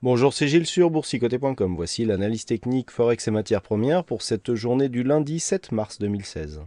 Bonjour, c'est Gilles sur boursicoté.com. Voici l'analyse technique Forex et matières premières pour cette journée du lundi 7 mars 2016.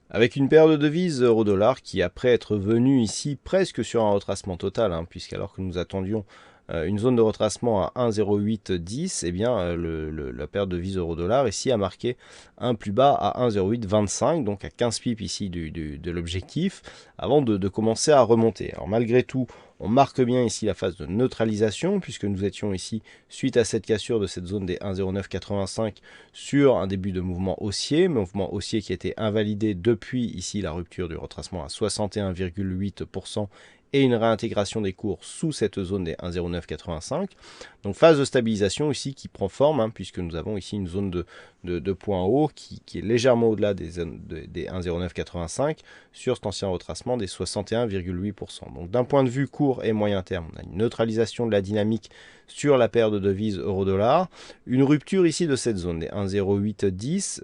Avec une paire de devises euro-dollar qui, après être venue ici presque sur un retracement total, puisqu'alors que nous attendions une zone de retracement à 1,0810, eh bien la paire de devises euro-dollar ici a marqué un plus bas à 1,0825, donc à 15 pips ici de l'objectif, avant de commencer à remonter. Alors malgré tout, on marque bien ici la phase de neutralisation, puisque nous étions ici, suite à cette cassure de cette zone des 1,0985, sur un début de mouvement haussier qui a été invalidé depuis ici la rupture du retracement à 61,8% et une réintégration des cours sous cette zone des 1,0985. Donc phase de stabilisation ici qui prend forme, puisque nous avons ici une zone de points hauts qui est légèrement au-delà des 1,0985 sur cet ancien retracement des 61,8%. Donc d'un point de vue court et moyen terme, on a une neutralisation de la dynamique sur la paire de devises euro-dollar. Une rupture ici de cette zone des 1,0810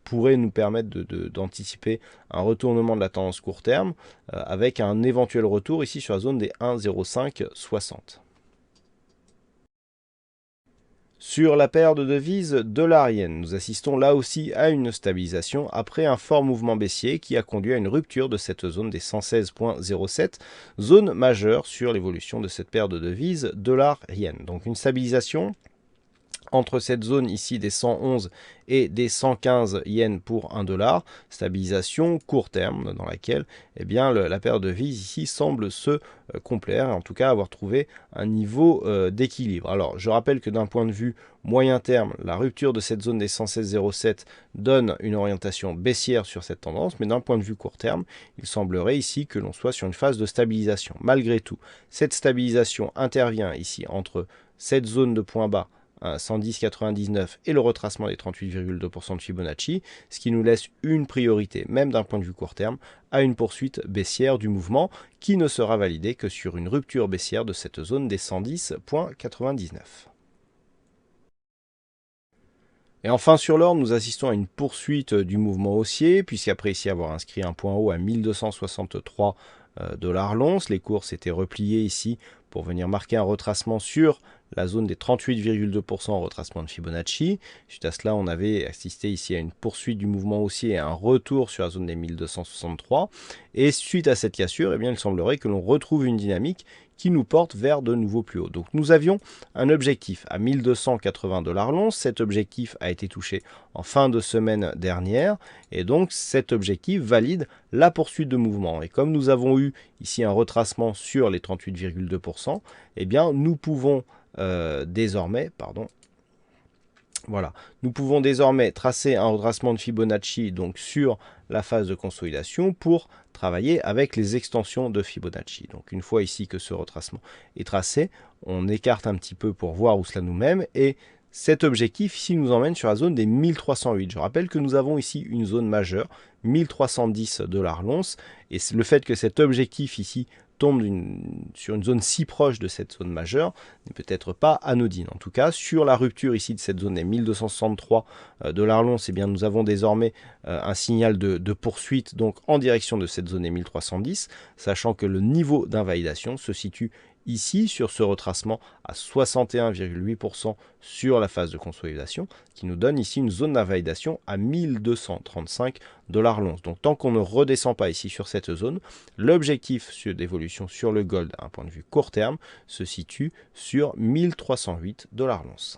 pourrait nous permettre d'anticiper un retournement de la tendance court terme avec un éventuel retour ici sur la zone des 1,0560. Sur la paire de devises dollar-yen, nous assistons là aussi à une stabilisation après un fort mouvement baissier qui a conduit à une rupture de cette zone des 116,07, zone majeure sur l'évolution de cette paire de devises dollar-yen. Donc une stabilisation entre cette zone ici des 111 et des 115 yens pour 1 dollar, stabilisation court terme dans laquelle la paire de devises ici semble se complaire, en tout cas avoir trouvé un niveau d'équilibre. Alors je rappelle que d'un point de vue moyen terme, la rupture de cette zone des 116,07 donne une orientation baissière sur cette tendance, mais d'un point de vue court terme, il semblerait ici que l'on soit sur une phase de stabilisation. Malgré tout, cette stabilisation intervient ici entre cette zone de point bas 110,99 et le retracement des 38,2% de Fibonacci, ce qui nous laisse une priorité, même d'un point de vue court terme, à une poursuite baissière du mouvement qui ne sera validée que sur une rupture baissière de cette zone des 110,99. Et enfin sur l'or, nous assistons à une poursuite du mouvement haussier, puisqu'après ici avoir inscrit un point haut à 1263 $ l'once, les cours s'étaient repliés ici pour venir marquer un retracement sur la zone des 38,2% retracement de Fibonacci. Suite à cela, on avait assisté ici à une poursuite du mouvement haussier et à un retour sur la zone des 1263. Et suite à cette cassure, il semblerait que l'on retrouve une dynamique qui nous porte vers de nouveaux plus hauts. Donc nous avions un objectif à 1280 $ l'once. Cet objectif a été touché en fin de semaine dernière et donc cet objectif valide la poursuite de mouvement. Et comme nous avons eu ici un retracement sur les 38,2%, nous pouvons désormais, nous pouvons désormais tracer un retracement de Fibonacci donc sur la phase de consolidation pour travailler avec les extensions de Fibonacci. Donc une fois ici que ce retracement est tracé, on écarte un petit peu pour voir où cela nous mène et cet objectif ici nous emmène sur la zone des 1308. Je rappelle que nous avons ici une zone majeure, 1310 $ l'once, et le fait que cet objectif ici tombe sur une zone si proche de cette zone majeure n'est peut-être pas anodine. En tout cas, sur la rupture ici de cette zone des 1263 $ l'once, nous avons désormais un signal de poursuite donc en direction de cette zone des 1310, sachant que le niveau d'invalidation se situe ici sur ce retracement à 61,8% sur la phase de consolidation, qui nous donne ici une zone d'invalidation à 1235 $ l'once. Donc tant qu'on ne redescend pas ici sur cette zone, l'objectif d'évolution sur le gold à un point de vue court terme se situe sur 1308 $ l'once.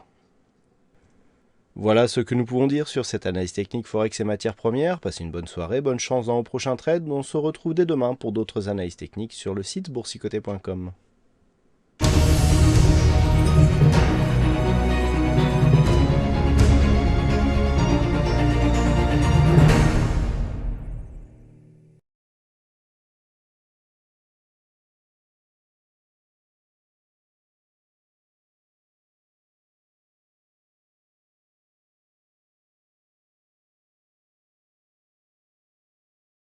Voilà ce que nous pouvons dire sur cette analyse technique Forex et matières premières. Passez une bonne soirée, bonne chance dans vos prochains trades. On se retrouve dès demain pour d'autres analyses techniques sur le site boursicoté.com.